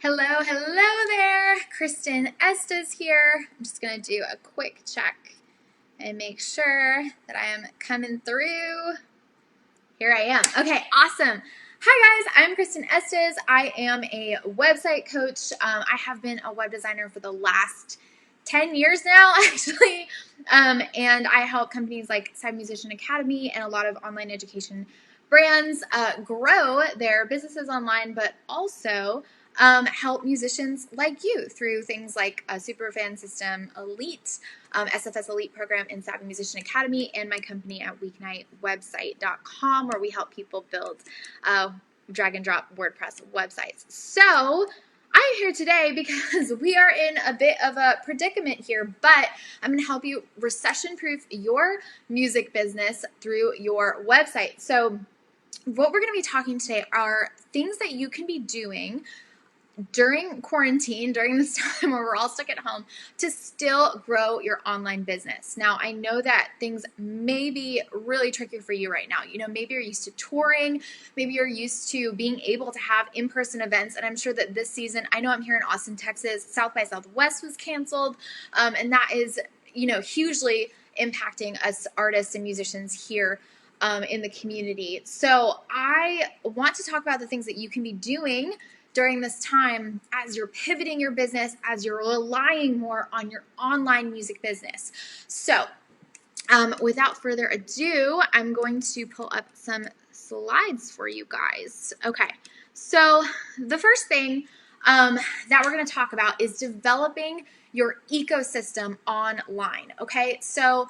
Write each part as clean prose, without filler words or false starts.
Hello, hello there. Kristen Estes here. I'm just going to do a quick check and make sure that I am coming through. Here I am. Okay, awesome. Hi guys, I'm Kristen Estes. I am a website coach. I have been a web designer for the last 10 years now, actually. And I help companies like Side Musician Academy and a lot of online education brands grow their businesses online, but also help musicians like you through things like a Superfan System Elite, SFS Elite program in Savvy Musician Academy, and my company at weeknightwebsite.com, where we help people build drag and drop WordPress websites. So I'm here today because we are in a bit of a predicament here, but I'm going to help you recession-proof your music business through your website. So what we're going to be talking today are things that you can be doing during quarantine, during this time where we're all stuck at home, to still grow your online business. Now, I know that things may be really tricky for you right now. You know, maybe you're used to touring, maybe you're used to being able to have in-person events, and I'm sure that this season, I know I'm here in Austin, Texas, South by Southwest was canceled, and that is, you know, hugely impacting us artists and musicians here in the community. So I want to talk about the things that you can be doing during this time as you're pivoting your business, as you're relying more on your online music business. So without further ado, I'm going to pull up some slides for you guys. Okay, so the first thing that we're going to talk about is developing your ecosystem online. Okay, so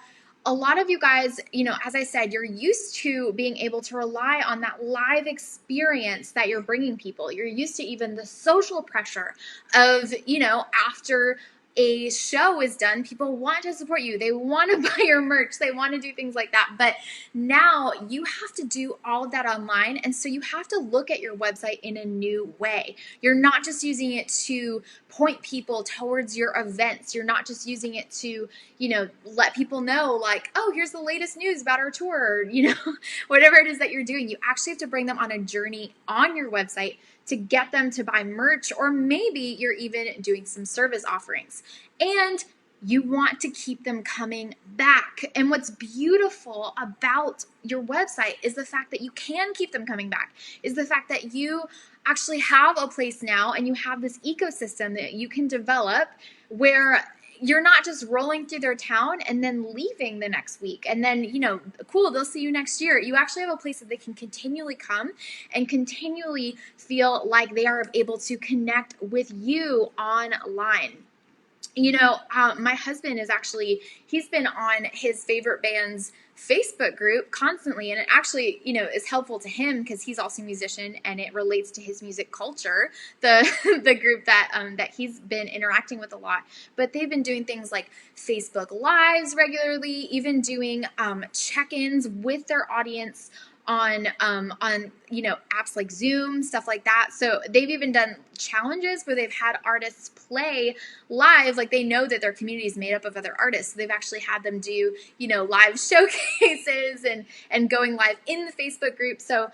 a lot of you guys, you know, as I said, you're used to being able to rely on that live experience that you're bringing people. You're used to even the social pressure of, you know, after a show is done, people want to support you. They want to buy your merch. They want to do things like that. But now you have to do all of that online. And so you have to look at your website in a new way. You're not just using it to point people towards your events. You're not just using it to, you know, let people know like, oh, here's the latest news about our tour, or, you know, whatever it is that you're doing. You actually have to bring them on a journey on your website to get them to buy merch, or maybe you're even doing some service offerings. And you want to keep them coming back. And what's beautiful about your website is the fact that you can keep them coming back, is the fact that you actually have a place now and you have this ecosystem that you can develop where you're not just rolling through their town and then leaving the next week and then, you know, cool, they'll see you next year. You actually have a place that they can continually come and continually feel like they are able to connect with you online. You know, my husband is actually, he's been on his favorite band's Facebook group constantly, and it actually, you know, is helpful to him because he's also a musician and it relates to his music culture, the the group that that he's been interacting with a lot. But they've been doing things like Facebook Lives regularly, even doing check-ins with their audience on you know, apps like Zoom, stuff like that. So they've even done challenges where they've had artists play live, like they know that their community is made up of other artists. So they've actually had them do, you know, live showcases and going live in the Facebook group. So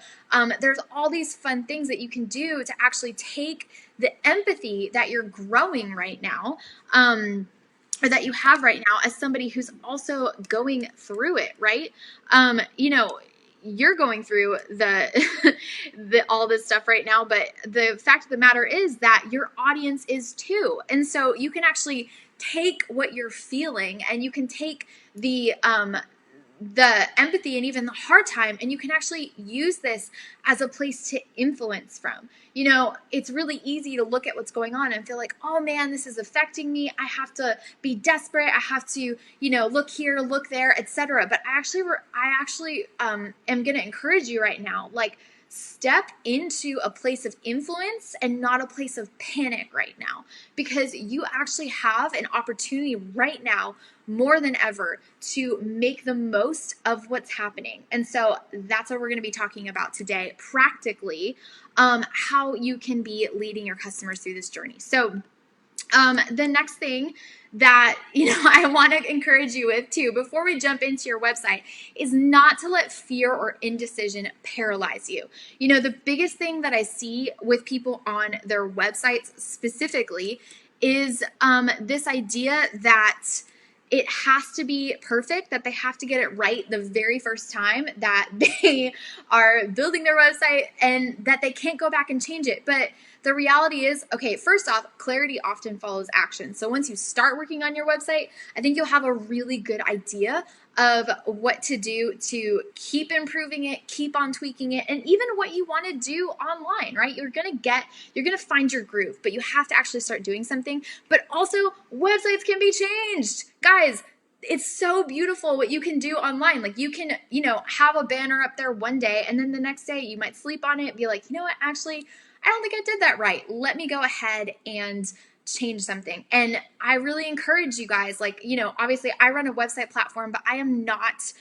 there's all these fun things that you can do to actually take the empathy that you're growing right now, or that you have right now, as somebody who's also going through it, right? You know, you're going through the all this stuff right now, but the fact of the matter is that your audience is too. And so you can actually take what you're feeling and you can take the empathy and even the hard time, and you can actually use this as a place to influence from. You know, it's really easy to look at what's going on and feel like, oh man, this is affecting me. I have to be desperate. I have to, you know, look here, look there, etc. But I actually am going to encourage you right now, like, step into a place of influence and not a place of panic right now, because you actually have an opportunity right now more than ever to make the most of what's happening. And so that's what we're going to be talking about today, practically, how you can be leading your customers through this journey. So The next thing that, I want to encourage you with too, before we jump into your website, is not to let fear or indecision paralyze you. The biggest thing that I see with people on their websites specifically is this idea that it has to be perfect, that they have to get it right the very first time that they are building their website, and that they can't go back and change it. But the reality is, okay, first off, clarity often follows action. So once you start working on your website, I think you'll have a really good idea of what to do to keep improving it, keep on tweaking it, and even what you want to do online, right? You're going to find your groove, but you have to actually start doing something. But also, websites can be changed. Guys, it's so beautiful what you can do online. Like, you can, have a banner up there one day, and then the next day you might sleep on it and be like, you know what, actually, I don't think I did that right. Let me go ahead and change something. And I really encourage you guys, obviously I run a website platform, but I am not,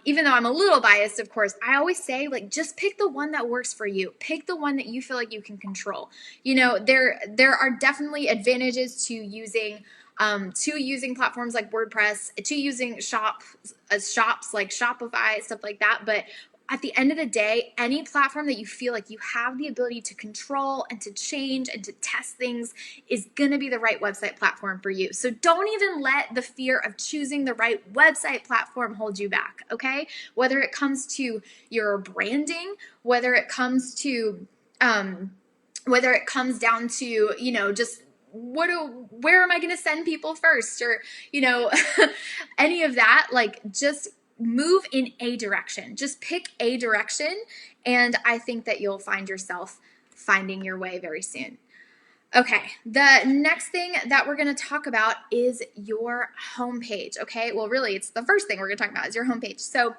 even though I'm a little biased, of course, I always say, just pick the one that works for you. Pick the one that you feel like you can control. There are definitely advantages to using platforms like WordPress, to using shops like Shopify, stuff like that. But at the end of the day, any platform that you feel like you have the ability to control and to change and to test things is going to be the right website platform for you. So don't even let the fear of choosing the right website platform hold you back, okay? Whether it comes to your branding, whether it comes down to, just where am I going to send people first, or, any of that, just move in a direction. Just pick a direction, and I think that you'll find yourself finding your way very soon. Okay, the next thing that we're going to talk about is your homepage, okay? Well, really, it's the first thing we're going to talk about is your homepage. So,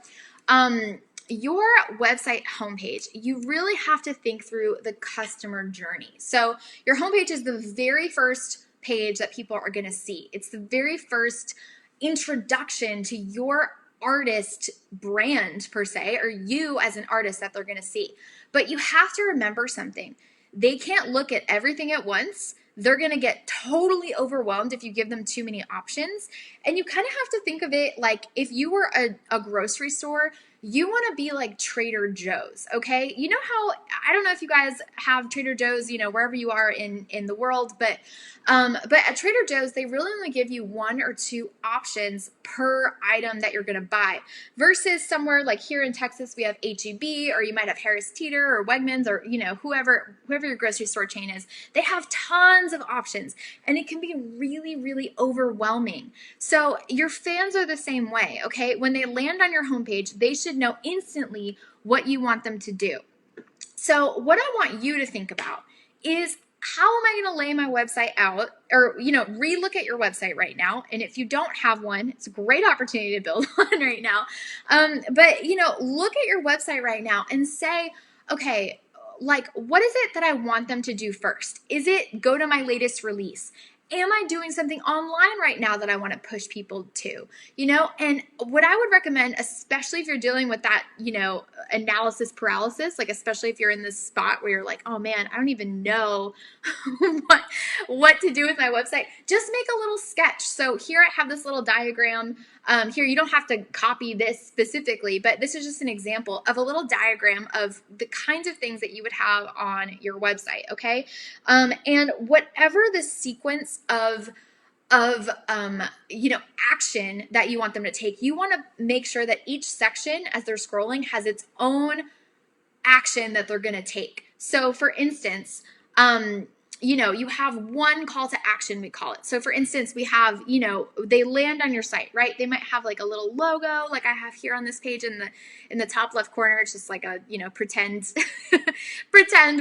your website homepage, you really have to think through the customer journey. So your homepage is the very first page that people are going to see. It's the very first introduction to your artist brand, per se, or you as an artist that they're going to see. But you have to remember something. They can't look at everything at once. They're going to get totally overwhelmed if you give them too many options. And you kind of have to think of it like if you were a grocery store, you want to be like Trader Joe's, okay? You know how, I don't know if you guys have Trader Joe's, wherever you are in the world, but at Trader Joe's, they really only give you one or two options per item that you're going to buy, versus somewhere like here in Texas, we have H-E-B, or you might have Harris Teeter or Wegmans, or, whoever your grocery store chain is. They have tons of options, and it can be really, really overwhelming. So your fans are the same way, okay? When they land on your homepage, they should know instantly what you want them to do. So what I want you to think about is, how am I going to lay my website out? Or, relook at your website right now. And if you don't have one, it's a great opportunity to build one right now. But look at your website right now and say, okay, what is it that I want them to do first? Is it go to my latest release? Am I doing something online right now that I want to push people to? And what I would recommend, especially if you're dealing with that, analysis paralysis, especially if you're in this spot where you're like, oh man, I don't even know what to do with my website, just make a little sketch. So here I have this little diagram. Here, you don't have to copy this specifically, but this is just an example of a little diagram of the kinds of things that you would have on your website, okay? And whatever the sequence of action that you want them to take, you want to make sure that each section, as they're scrolling, has its own action that they're going to take. So for instance, you have one call to action, we call it. So for instance, we have, they land on your site, right? They might have like a little logo, like I have here on this page in the top left corner. It's just like a, pretend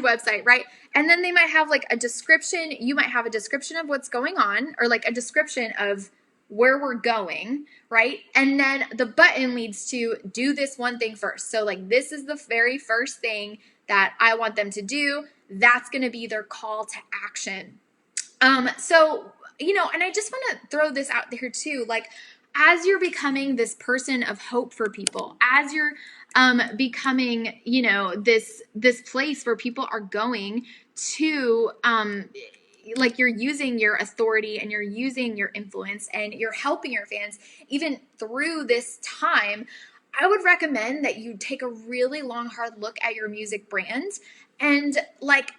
website, right? And then they might have like a description. You might have a description of what's going on, or like a description of where we're going, right? And then the button leads to do this one thing first. So like, this is the very first thing that I want them to do. That's going to be their call to action. So, and I just want to throw this out there too, as you're becoming this person of hope for people, as you're becoming, this place where people are going to, like you're using your authority and you're using your influence and you're helping your fans even through this time, I would recommend that you take a really long, hard look at your music brand and like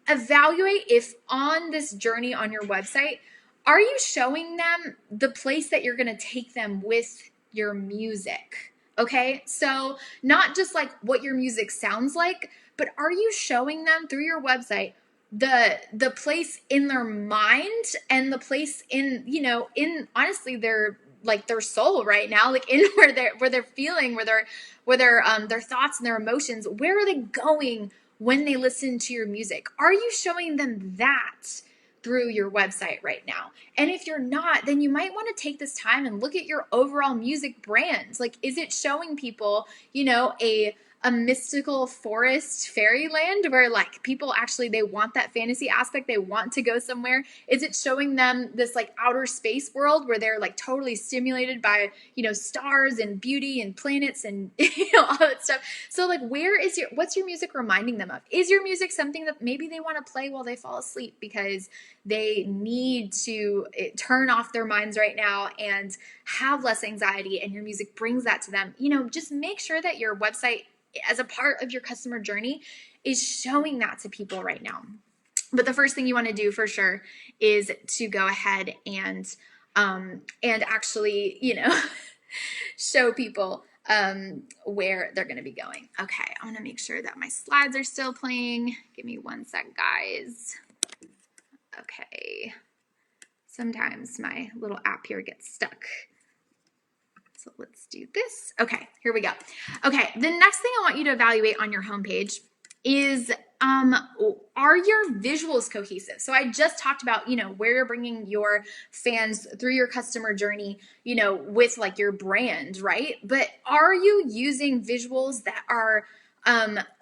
evaluate if on this journey on your website, are you showing them the place that you're going to take them with your music? Okay, so not just like what your music sounds like, but are you showing them through your website the place in their mind and the place in, you know, in honestly their like their soul right now, like in where they're feeling, where their thoughts and their emotions, where are they going when they listen to your music? Are you showing them that through your website right now? And if you're not, then you might want to take this time and look at your overall music brand. Like, is it showing people, you know, a mystical forest fairyland where like people actually, they want that fantasy aspect, they want to go somewhere? Is it showing them this like outer space world where they're like totally stimulated by, you know, stars and beauty and planets and you know all that stuff? So like, what's your music reminding them of? Is your music something that maybe they want to play while they fall asleep because they need to turn off their minds right now and have less anxiety, and your music brings that to them? You know, just make sure that your website as a part of your customer journey is showing that to people right now. But the first thing you want to do for sure is to go ahead and actually, you know, show people where they're going to be going. Okay, I want to make sure that my slides are still playing. Give me one sec, guys. Okay, sometimes my little app here gets stuck. So let's do this. Okay, here we go. Okay, the next thing I want you to evaluate on your homepage is, are your visuals cohesive? So I just talked about, you know, where you're bringing your fans through your customer journey, you know, with like your brand, right? But are you using visuals that are,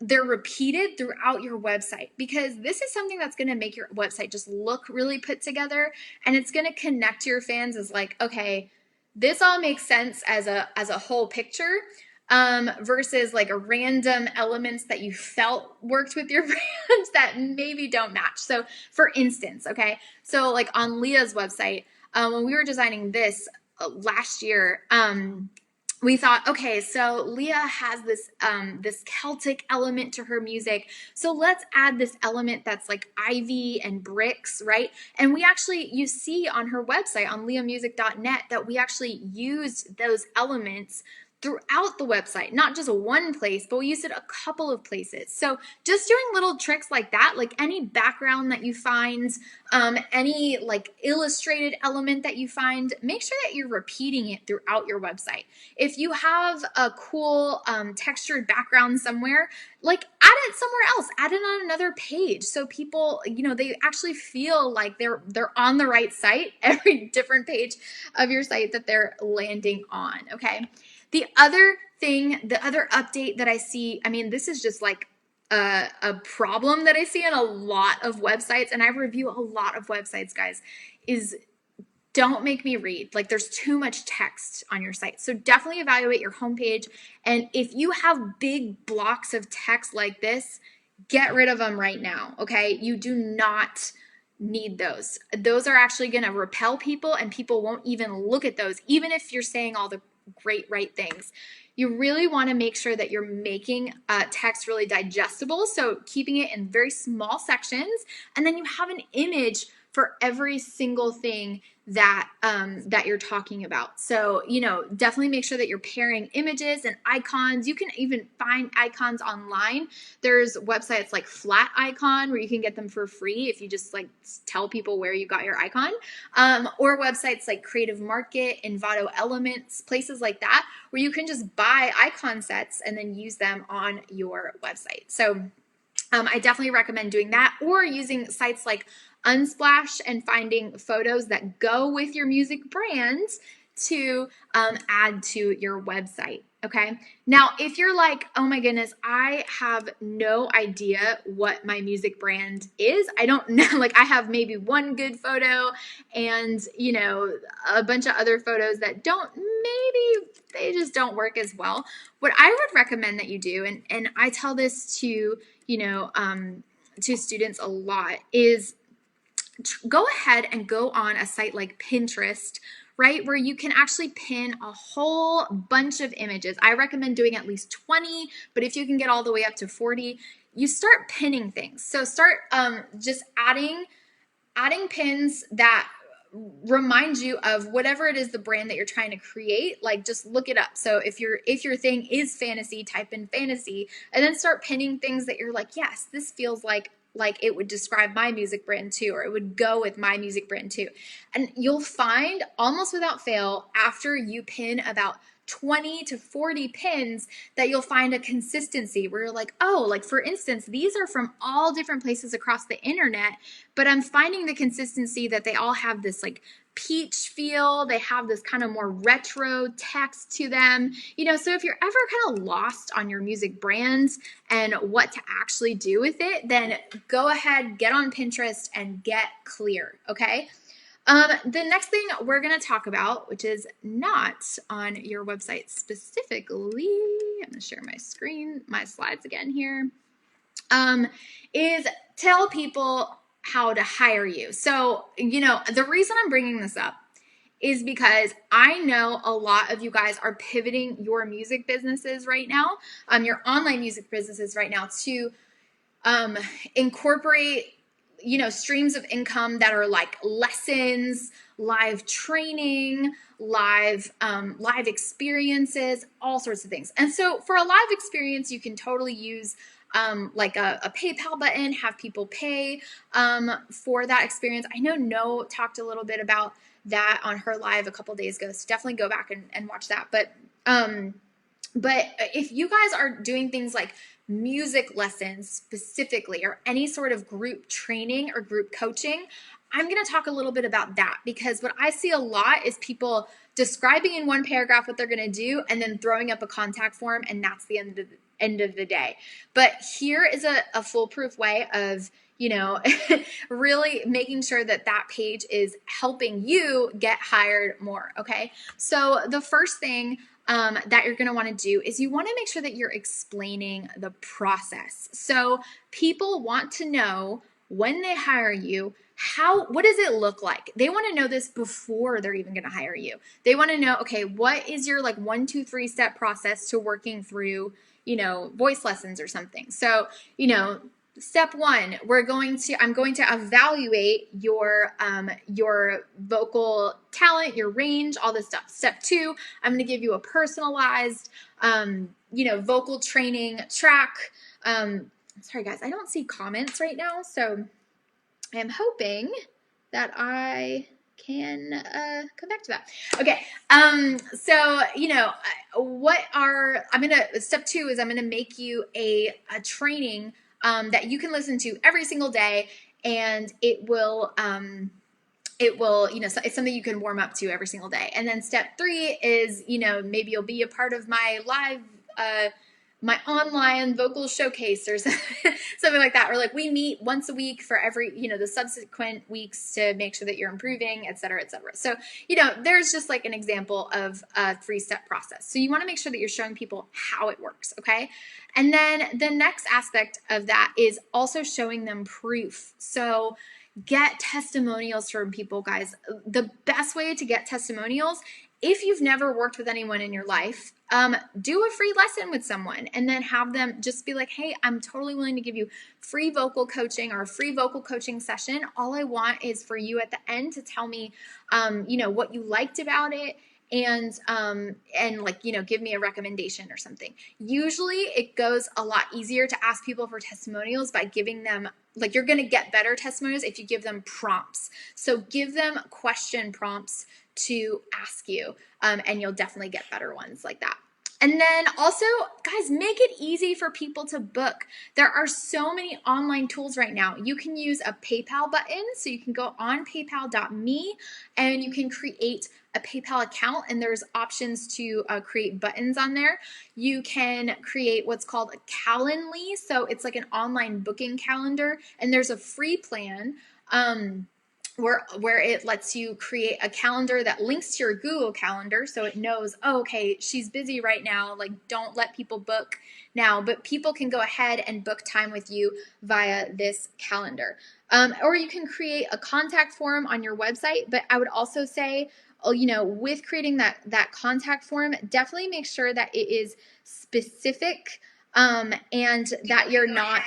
they're repeated throughout your website? Because this is something that's going to make your website just look really put together, and it's going to connect to your fans as like, okay, this all makes sense as a whole picture, versus like a random elements that you felt worked with your brand that maybe don't match. So for instance, okay, so like on Leah's website, when we were designing this last year, we thought, okay, so Leah has this this Celtic element to her music, so let's add this element that's like ivy and bricks, right? And we actually, you see on her website on leahmusic.net that we actually used those elements throughout the website, not just one place, but we used it a couple of places. So just doing little tricks like that, like any background that you find, any like illustrated element that you find, make sure that you're repeating it throughout your website. If you have a cool textured background somewhere, like add it somewhere else, add it on another page, so people, you know, they actually feel like they're on the right site every different page of your site that they're landing on. Okay. The other thing, the other update that I see, I mean, this is just like a problem that I see in a lot of websites, and I review a lot of websites, guys, is don't make me read. Like, there's too much text on your site. So definitely evaluate your homepage. And if you have big blocks of text like this, get rid of them right now, okay? You do not need those. Those are actually going to repel people, and people won't even look at those, even if you're saying all the great right things. You really want to make sure that you're making text really digestible, so keeping it in very small sections, and then you have an image for every single thing that that you're talking about. So, you know, definitely make sure that you're pairing images and icons. You can even find icons online. There's websites like Flat Icon where you can get them for free if you just like tell people where you got your icon, or websites like Creative Market, Envato Elements, places like that where you can just buy icon sets and then use them on your website. So I definitely recommend doing that, or using sites like Unsplash and finding photos that go with your music brand to add to your website. Okay. Now, if you're like, oh my goodness, I have no idea what my music brand is. I don't know. Like, I have maybe one good photo and, you know, a bunch of other photos that don't, maybe they just don't work as well. What I would recommend that you do, and I tell this to, you know, to students a lot, is go ahead and go on a site like Pinterest, right, where you can actually pin a whole bunch of images. I recommend doing at least 20, but if you can get all the way up to 40, you start pinning things. So start just adding pins that remind you of whatever it is, the brand that you're trying to create. Like, just look it up. So if your thing is fantasy, type in fantasy, and then start pinning things that you're like, yes, this feels like it would describe my music brand too, or it would go with my music brand too. And you'll find almost without fail, after you pin about 20 to 40 pins, that you'll find a consistency where you're like, oh, like for instance, these are from all different places across the internet, but I'm finding the consistency that they all have this like peach feel. They have this kind of more retro text to them. So if you're ever kind of lost on your music brands and what to actually do with it, then go ahead, get on Pinterest and get clear, okay? The next thing we're going to talk about, which is not on your website specifically, I'm going to share my slides again here, is tell people how to hire you. So, the reason I'm bringing this up is because I know a lot of you guys are pivoting your music businesses right now, your online music businesses right now, to incorporate streams of income that are like lessons, live training, live experiences, all sorts of things. And so for a live experience, you can totally use like a PayPal button, have people pay for that experience. I know No talked a little bit about that on her live a couple days ago, so definitely go back and watch that. But if you guys are doing things like music lessons specifically, or any sort of group training or group coaching, I'm going to talk a little bit about that, because what I see a lot is people describing in one paragraph what they're going to do and then throwing up a contact form, and that's the end of the day. But here is a foolproof way of really making sure that page is helping you get hired more. Okay, so the first thing that you're going to want to do is you want to make sure that you're explaining the process. So people want to know when they hire you, what does it look like? They want to know this before they're even going to hire you. They want to know, okay, what is your like 1, 2, 3 step process to working through, voice lessons or something. So, step 1, I'm going to evaluate your vocal talent, your range, all this stuff. Step 2, I'm going to give you a personalized, vocal training track. Sorry guys, I don't see comments right now, so I am hoping that I can come back to that. Okay. So, step 2 is I'm going to make you a training that you can listen to every single day, and it will, it's something you can warm up to every single day. And then step 3 is, maybe you'll be a part of my live, my online vocal showcase or something like that. Or like we meet once a week for every, the subsequent weeks to make sure that you're improving, et cetera, et cetera. So, there's just like an example of a 3-step process. So you want to make sure that you're showing people how it works. Okay. And then the next aspect of that is also showing them proof. So get testimonials from people, guys. The best way to get testimonials, if you've never worked with anyone in your life, do a free lesson with someone and then have them just be like, hey, I'm totally willing to give you free vocal coaching or a free vocal coaching session. All I want is for you at the end to tell me, what you liked about it, and give me a recommendation or something. Usually it goes a lot easier to ask people for testimonials by giving them, like, you're going to get better testimonials if you give them prompts. So give them question prompts to ask you, and you'll definitely get better ones like that. And then also, guys, make it easy for people to book. There are so many online tools right now. You can use a PayPal button. So you can go on paypal.me and you can create a PayPal account, and there's options to create buttons on there. You can create what's called a Calendly. So it's like an online booking calendar, and there's a free plan where it lets you create a calendar that links to your Google Calendar, so it knows, oh, okay, she's busy right now, like don't let people book now, but people can go ahead and book time with you via this calendar. Or you can create a contact form on your website, but I would also say, with creating that contact form, definitely make sure that it is specific, and that you're not,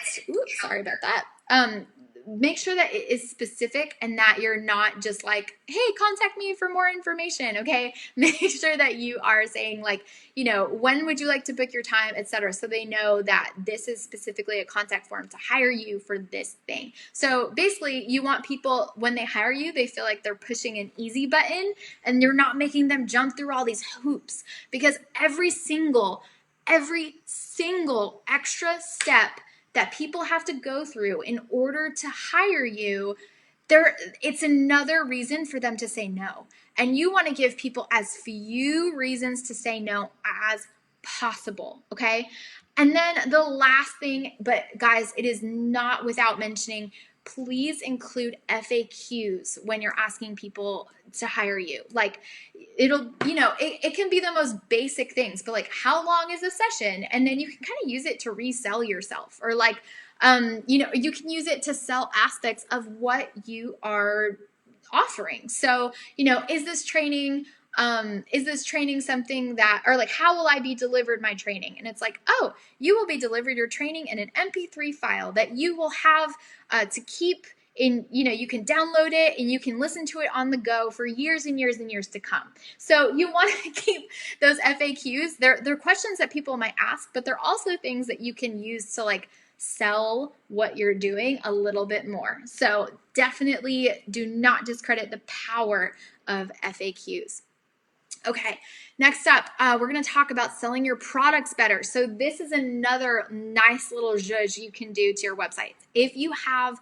sorry about that. Make sure that it is specific and that you're not just like, hey, contact me for more information, okay? Make sure that you are saying like, when would you like to book your time, etc. So they know that this is specifically a contact form to hire you for this thing. So basically, you want people, when they hire you, they feel like they're pushing an easy button and you're not making them jump through all these hoops, because every single extra step that people have to go through in order to hire you, it's another reason for them to say no. And you want to give people as few reasons to say no as possible, okay? And then the last thing, but guys, it is not without mentioning, please include FAQs when you're asking people to hire you. Like it can be the most basic things, but like, how long is a session? And then you can kind of use it to resell yourself, or like, you can use it to sell aspects of what you are offering. So, is this training something that, or like, how will I be delivered my training? And it's like, oh, you will be delivered your training in an MP3 file that you will have to keep in, you can download it and you can listen to it on the go for years and years and years to come. So you want to keep those FAQs. They're questions that people might ask, but they're also things that you can use to like sell what you're doing a little bit more. So definitely do not discredit the power of FAQs. Okay, next up, we're going to talk about selling your products better. So this is another nice little zhuzh you can do to your website. If you have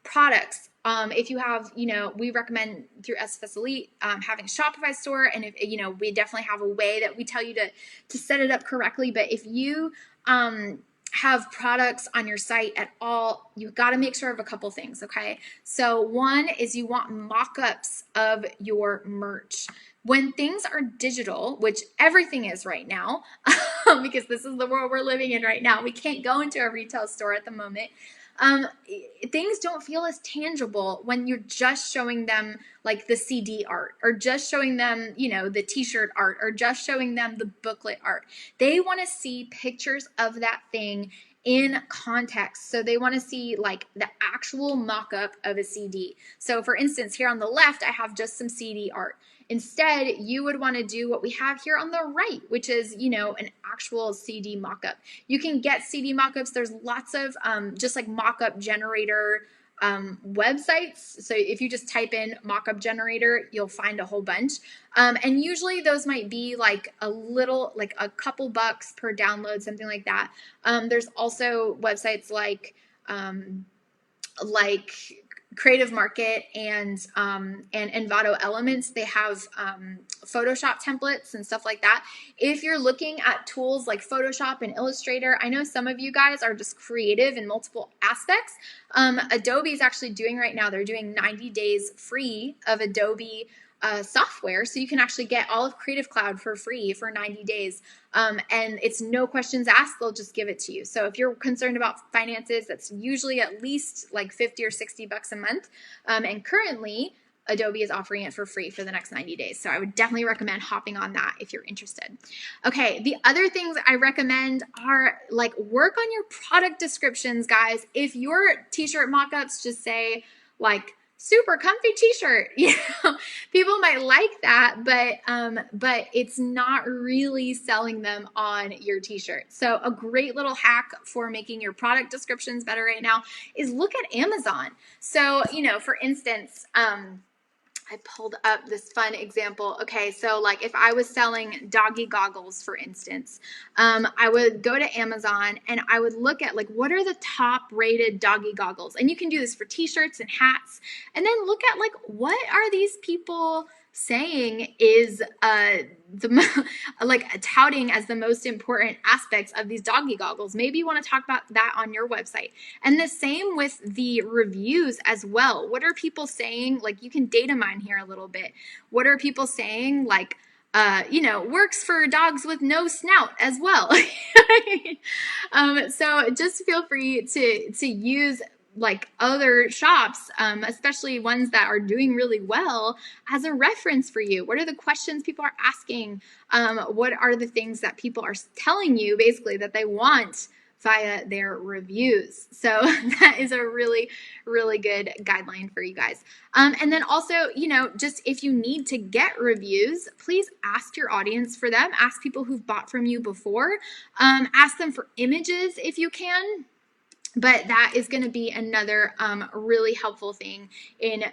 products, if you have, we recommend through SFS Elite having a Shopify store, and if we definitely have a way that we tell you to set it up correctly. But if you have products on your site at all, you've got to make sure of a couple things, okay? So one is you want mock-ups of your merch. When things are digital, which everything is right now, because this is the world we're living in right now, we can't go into a retail store at the moment. Things don't feel as tangible when you're just showing them like the CD art, or just showing them, the t-shirt art, or just showing them the booklet art. They want to see pictures of that thing in context. So they want to see like the actual mock-up of a CD. So for instance, here on the left, I have just some CD art. Instead, you would want to do what we have here on the right, which is, an actual CD mockup. You can get CD mockups. There's lots of just like mockup generator websites. So if you just type in mockup generator, you'll find a whole bunch. And usually those might be like a couple bucks per download, something like that. There's also websites like Creative Market and Envato Elements. They have Photoshop templates and stuff like that. If you're looking at tools like Photoshop and Illustrator, I know some of you guys are just creative in multiple aspects. Adobe is actually doing right now, they're doing 90 days free of Adobe software, so you can actually get all of Creative Cloud for free for 90 days. And it's no questions asked, they'll just give it to you. So if you're concerned about finances, that's usually at least like 50 or 60 bucks a month. And currently, Adobe is offering it for free for the next 90 days. So I would definitely recommend hopping on that if you're interested. Okay, the other things I recommend are like work on your product descriptions, guys. If your t-shirt mock-ups just say like, super comfy t-shirt, people might like that, but it's not really selling them on your t-shirt. So a great little hack for making your product descriptions better right now is look at Amazon. So, for instance, I pulled up this fun example. Okay, so like if I was selling doggy goggles, for instance, I would go to Amazon and I would look at like what are the top rated doggy goggles, and you can do this for t-shirts and hats, and then look at like what are these people saying is like touting as the most important aspects of these doggy goggles. Maybe you want to talk about that on your website. And the same with the reviews as well. What are people saying? Like, you can data mine here a little bit. What are people saying? Like, works for dogs with no snout as well. So just feel free to use like other shops, especially ones that are doing really well, as a reference for you. What are the questions people are asking? What are the things that people are telling you basically that they want via their reviews? So that is a really, really good guideline for you guys. And then also, just if you need to get reviews, please ask your audience for them. Ask people who've bought from you before. Ask them for images if you can. But that is going to be another really helpful thing in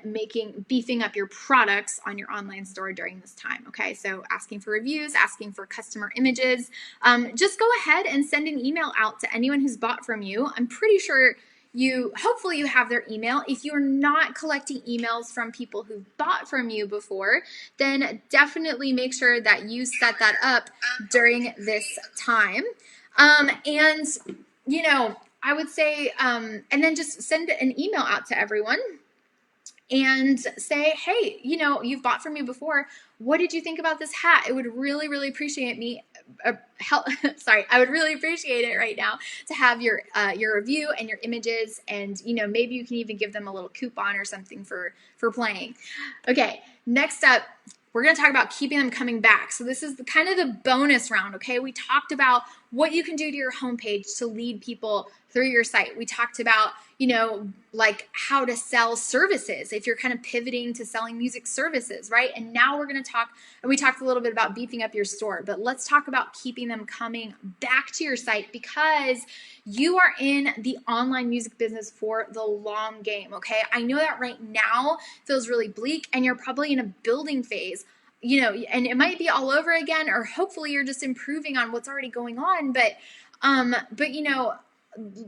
beefing up your products on your online store during this time. Okay, so asking for reviews, asking for customer images. Just go ahead and send an email out to anyone who's bought from you. I'm pretty sure hopefully you have their email. If you're not collecting emails from people who've bought from you before, then definitely make sure that you set that up during this time. I would say, and then just send an email out to everyone and say, hey, you've bought from me before. What did you think about this hat? It would really, really appreciate I would really appreciate it right now to have your review and your images, and maybe you can even give them a little coupon or something for playing. Okay, next up, we're going to talk about keeping them coming back. So this is kind of the bonus round, okay? We talked about what you can do to your homepage to lead people through your site. We talked about, like how to sell services if you're kind of pivoting to selling music services, right? And now we're going to talk, and we talked a little bit about beefing up your store, but let's talk about keeping them coming back to your site, because you are in the online music business for the long game, okay? I know that right now feels really bleak, and you're probably in a building phase, and it might be all over again, or hopefully you're just improving on what's already going on, but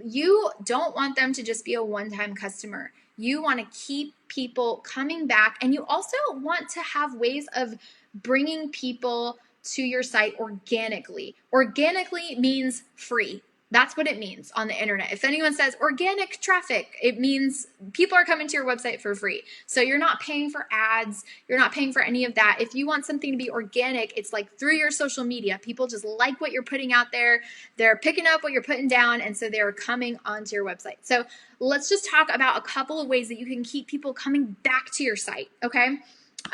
you don't want them to just be a one-time customer. You want to keep people coming back, and you also want to have ways of bringing people to your site organically. Organically means free. That's what it means on the internet. If anyone says organic traffic, it means people are coming to your website for free. So you're not paying for ads. You're not paying for any of that. If you want something to be organic, it's like through your social media. People just like what you're putting out there. They're picking up what you're putting down, and so they're coming onto your website. So let's just talk about a couple of ways that you can keep people coming back to your site, okay?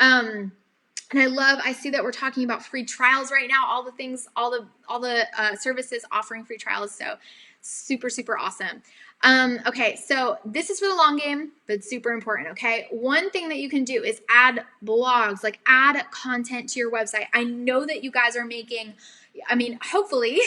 And I see that we're talking about free trials right now, all the things, all the services offering free trials. So super, super awesome. Okay, so this is for the long game, but super important, okay? One thing that you can do is add blogs, like add content to your website. I know that you guys are hopefully,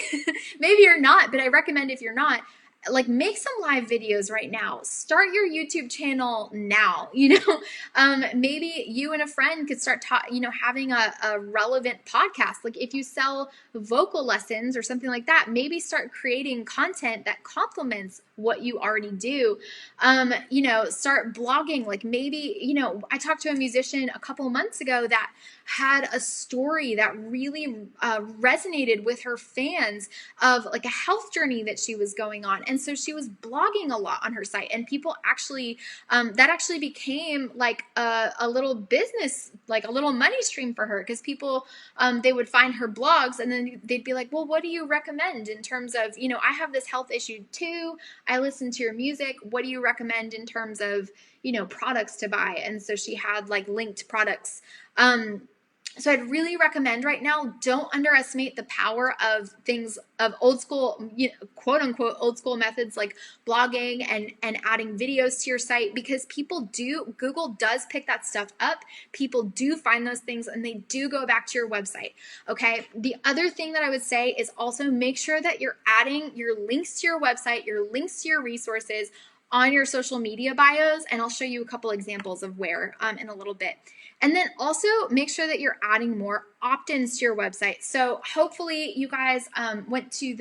maybe you're not, but I recommend if you're not, like make some live videos right now. Start your YouTube channel now. Maybe you and a friend could start having a relevant podcast. Like if you sell vocal lessons or something like that, maybe start creating content that complements what you already do. Start blogging. Like maybe, I talked to a musician a couple months ago that had a story that really resonated with her fans of like a health journey that she was going on. And so she was blogging a lot on her site, and people actually, that actually became like a little business, like a little money stream for her, because people, they would find her blogs and then they'd be like, well, what do you recommend in terms of, I have this health issue too. I listen to your music. What do you recommend in terms of, products to buy? And so she had like linked products. So I'd really recommend right now, don't underestimate the power of things, of old school, quote unquote, old school methods like blogging and adding videos to your site, because Google does pick that stuff up. People do find those things and they do go back to your website. Okay. The other thing that I would say is also make sure that you're adding your links to your website, your links to your resources on your social media bios. And I'll show you a couple examples of where in a little bit. And then also make sure that you're adding more opt-ins to your website. So hopefully you guys went to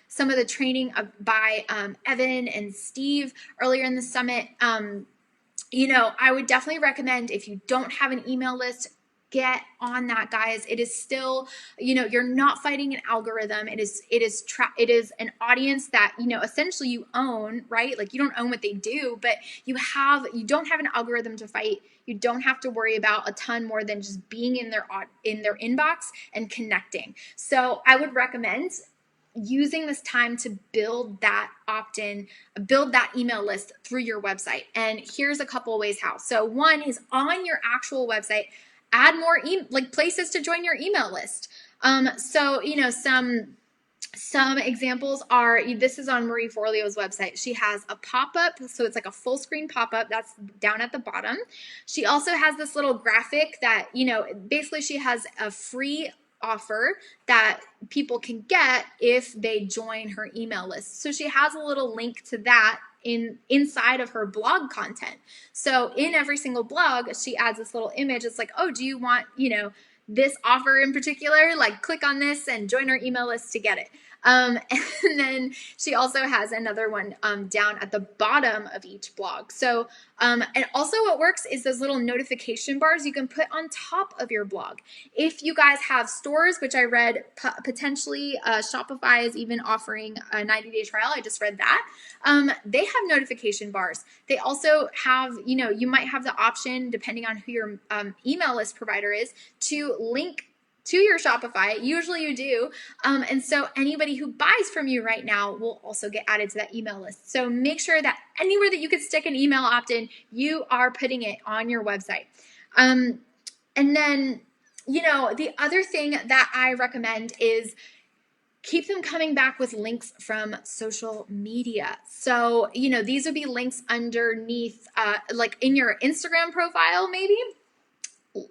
some of the training by Evan and Steve earlier in the summit. I would definitely recommend, if you don't have an email list, get on that, guys. It is still, you're not fighting an algorithm. It is an audience that, essentially you own, right? Like, you don't own what they do, but you don't have an algorithm to fight. You don't have to worry about a ton more than just being in their inbox and connecting. So I would recommend using this time to build that opt-in, build that email list through your website. And here's a couple of ways how. So one is on your actual website, add more places to join your email list. So some examples are, this is on Marie Forleo's website. She has a pop-up, so it's like a full screen pop-up that's down at the bottom. She also has this little graphic that, basically she has a free offer that people can get if they join her email list. So she has a little link to that inside of her blog content. So in every single blog, she adds this little image. It's like, oh, do you want, this offer in particular? Like, click on this and join our email list to get it. And then she also has another one down at the bottom of each blog. So, and also what works is those little notification bars you can put on top of your blog. If you guys have stores, which I read potentially Shopify is even offering a 90-day trial. I just read that. They have notification bars. They also have, you might have the option, depending on who your email list provider is, to link to your Shopify. Usually you do. And so anybody who buys from you right now will also get added to that email list. So make sure that anywhere that you could stick an email opt-in, you are putting it on your website. And then, the other thing that I recommend is keep them coming back with links from social media. So, these would be links underneath, like in your Instagram profile, maybe.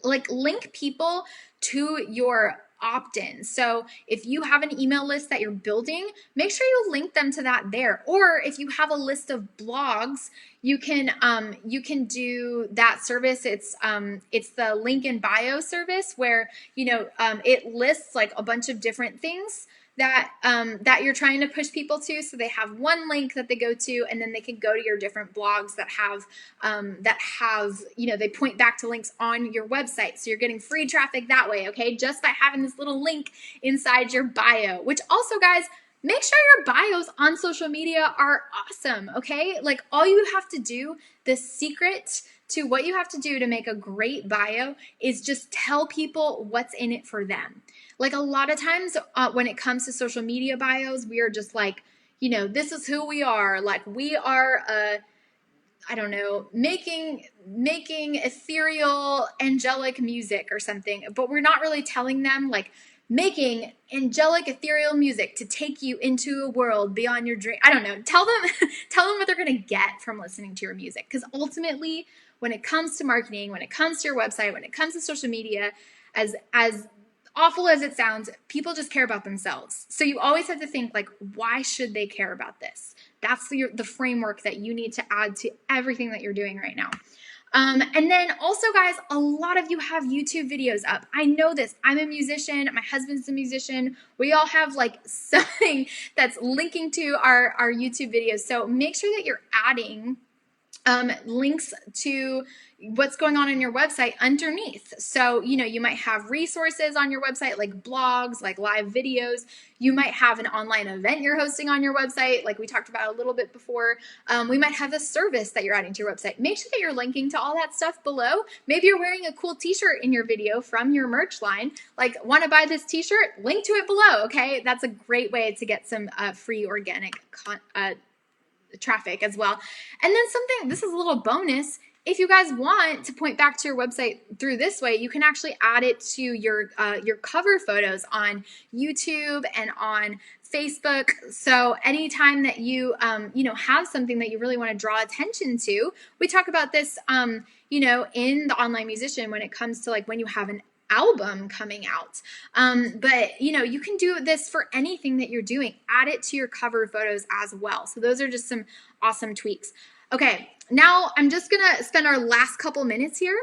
Like, link people to your opt-in. So if you have an email list that you're building, make sure you link them to that there. Or if you have a list of blogs, you can do that service. It's the link in bio service where, it lists like a bunch of different things that you're trying to push people to. So they have one link that they go to, and then they can go to your different blogs that have, they point back to links on your website. So you're getting free traffic that way, okay? Just by having this little link inside your bio, which also, guys, make sure your bios on social media are awesome, okay? Like, all you have to do, the secret to what you have to do to make a great bio is just tell people what's in it for them. Like, a lot of times when it comes to social media bios, we are just like, this is who we are. Like, we are, making ethereal, angelic music or something. But we're not really telling them, like, making angelic, ethereal music to take you into a world beyond your dream. I don't know. Tell them what they're going to get from listening to your music. Because ultimately, when it comes to marketing, when it comes to your website, when it comes to social media, as awful as it sounds, people just care about themselves. So you always have to think, like, why should they care about this? That's the framework that you need to add to everything that you're doing right now. And then also, guys, a lot of you have YouTube videos up. I know this. I'm a musician. My husband's a musician. We all have like something that's linking to our YouTube videos. So make sure that you're adding links to what's going on your website underneath. So, you might have resources on your website, like blogs, like live videos. You might have an online event you're hosting on your website, like we talked about a little bit before. We might have a service that you're adding to your website. Make sure that you're linking to all that stuff below. Maybe you're wearing a cool t-shirt in your video from your merch line. Like, want to buy this t-shirt? Link to it below, okay? That's a great way to get some free organic traffic as well. And then this is a little bonus. If you guys want to point back to your website through this way, you can actually add it to your cover photos on YouTube and on Facebook. So anytime that you have something that you really want to draw attention to, we talk about this in the Online Musician when it comes to like when you have an album coming out. But you can do this for anything that you're doing. Add it to your cover photos as well. So those are just some awesome tweaks. Okay, now I'm just gonna spend our last couple minutes here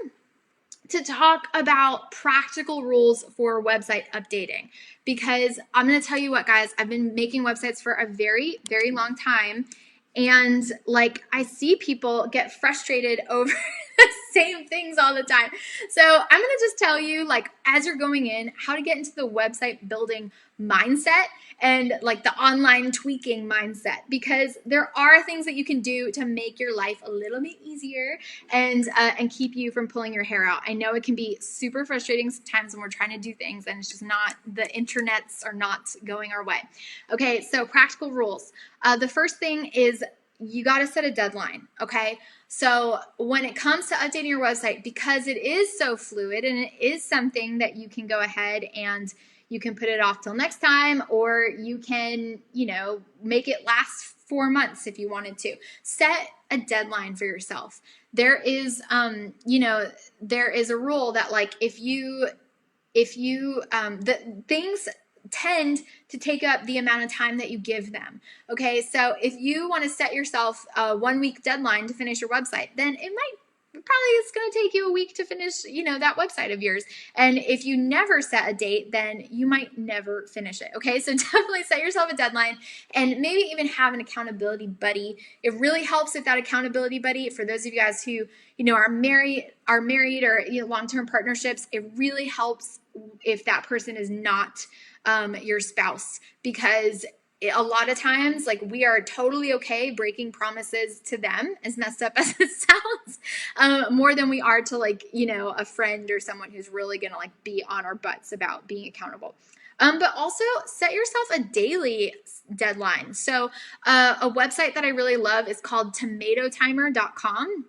to talk about practical rules for website updating, because I'm gonna tell you what, guys, I've been making websites for a very, very long time. And like, I see people get frustrated over same things all the time. So I'm going to just tell you, like, as you're going in, how to get into the website building mindset and like the online tweaking mindset, because there are things that you can do to make your life a little bit easier and keep you from pulling your hair out. I know it can be super frustrating sometimes when we're trying to do things and it's just not, the internets are not going our way. Okay, so practical rules. The first thing is you got to set a deadline, okay? So when it comes to updating your website, because it is so fluid and it is something that you can go ahead and you can put it off till next time, or you can, make it last 4 months if you wanted to. Set a deadline for yourself. There is, there is a rule that, like, if you the things tend to take up the amount of time that you give them. Okay, so if you want to set yourself a 1 week deadline to finish your website, then it's going to take you a week to finish, that website of yours. And if you never set a date, then you might never finish it. Okay, so definitely set yourself a deadline, and maybe even have an accountability buddy. It really helps with that accountability buddy. For those of you guys who, are married or long-term partnerships, it really helps if that person is not your spouse, because a lot of times, like, we are totally okay breaking promises to them, as messed up as it sounds, more than we are to, like, a friend or someone who's really gonna, like, be on our butts about being accountable. But also set yourself a daily deadline. So a website that I really love is called tomatotimer.com.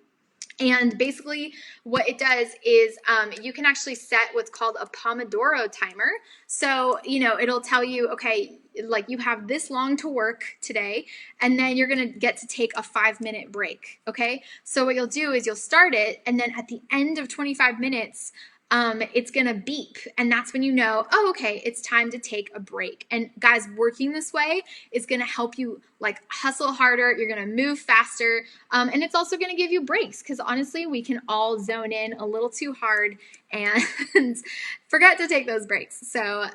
And basically what it does is you can actually set what's called a Pomodoro timer. So, it'll tell you, okay, like, you have this long to work today, and then you're going to get to take a 5-minute break. Okay. So what you'll do is you'll start it, and then at the end of 25 minutes, it's going to beep. And that's when you know, oh, okay, it's time to take a break. And guys, working this way is going to help you, like, hustle harder. You're going to move faster. And it's also going to give you breaks, because honestly, we can all zone in a little too hard and forget to take those breaks. So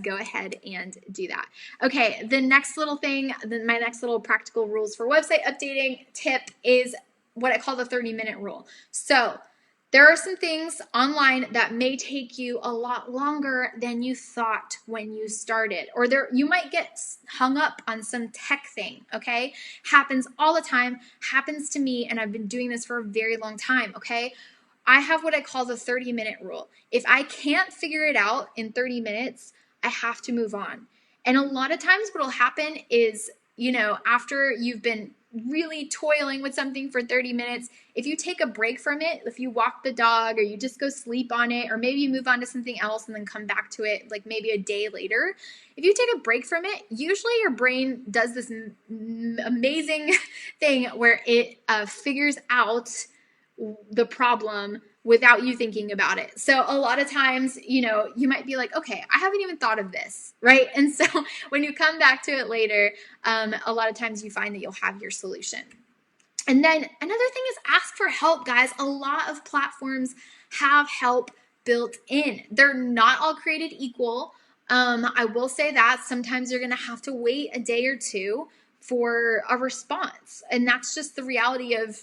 go ahead and do that. Okay, the next little thing, my next little practical rules for website updating tip is what I call the 30-minute rule. So there are some things online that may take you a lot longer than you thought when you started, or you might get hung up on some tech thing, okay? Happens all the time, happens to me, and I've been doing this for a very long time, okay? I have what I call the 30-minute rule. If I can't figure it out in 30 minutes, I have to move on. And a lot of times what will happen is, after you've been really toiling with something for 30 minutes, if you take a break from it, if you walk the dog, or you just go sleep on it, or maybe you move on to something else and then come back to it like maybe a day later, if you take a break from it, usually your brain does this amazing thing where it figures out the problem without you thinking about it. So a lot of times, you might be like, okay, I haven't even thought of this, right? And so when you come back to it later, a lot of times you find that you'll have your solution. And then another thing is ask for help, guys. A lot of platforms have help built in. They're not all created equal. I will say that sometimes you're going to have to wait a day or two for a response. And that's just the reality of,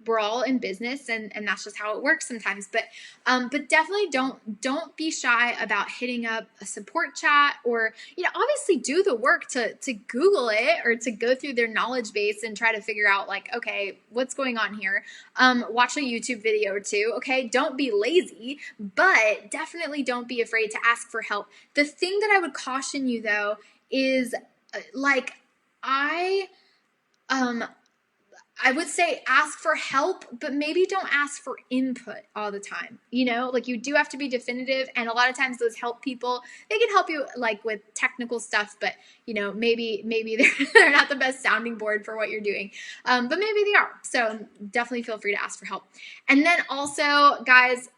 we're all in business, and that's just how it works sometimes. But definitely don't be shy about hitting up a support chat, or, obviously do the work to Google it, or to go through their knowledge base and try to figure out, like, okay, what's going on here? Watch a YouTube video or two. Okay. Don't be lazy, but definitely don't be afraid to ask for help. The thing that I would caution you, though, is I would say ask for help, but maybe don't ask for input all the time. Like, you do have to be definitive, and a lot of times those help people, they can help you, like, with technical stuff, but maybe they're not the best sounding board for what you're doing. But maybe they are. So definitely feel free to ask for help. And then also, guys,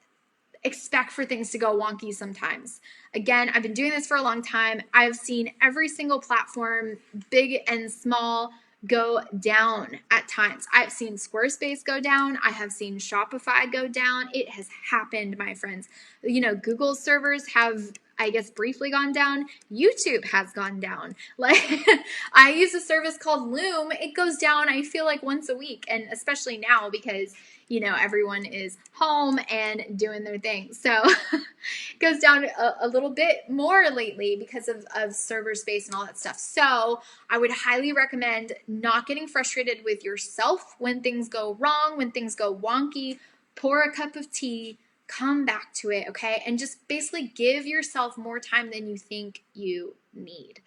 expect for things to go wonky sometimes. Again, I've been doing this for a long time. I've seen every single platform, big and small, go down at times. I've seen Squarespace go down. I have seen Shopify go down. It has happened, my friends. Google servers have, I guess, briefly gone down. YouTube has gone down. Like, I use a service called Loom. It goes down, I feel like, once a week. And especially now, because you know, everyone is home and doing their thing. So it goes down a little bit more lately because of server space and all that stuff. So I would highly recommend not getting frustrated with yourself when things go wrong, when things go wonky. Pour a cup of tea, come back to it, okay? And just basically give yourself more time than you think you need.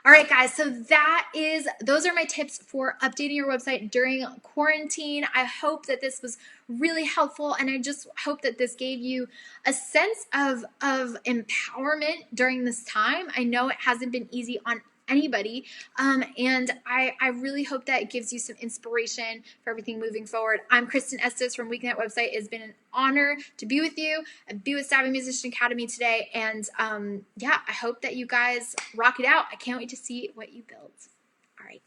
All right, guys, so those are my tips for updating your website during quarantine. I hope that this was really helpful, and I just hope that this gave you a sense of empowerment during this time. I know it hasn't been easy on anybody, and I really hope that it gives you some inspiration for everything moving forward. I'm Kristen Estes from Weeknight Website. It's been an honor to be with you and be with Savvy Musician Academy today, and yeah, I hope that you guys rock it out. I can't wait to see what you build. All right.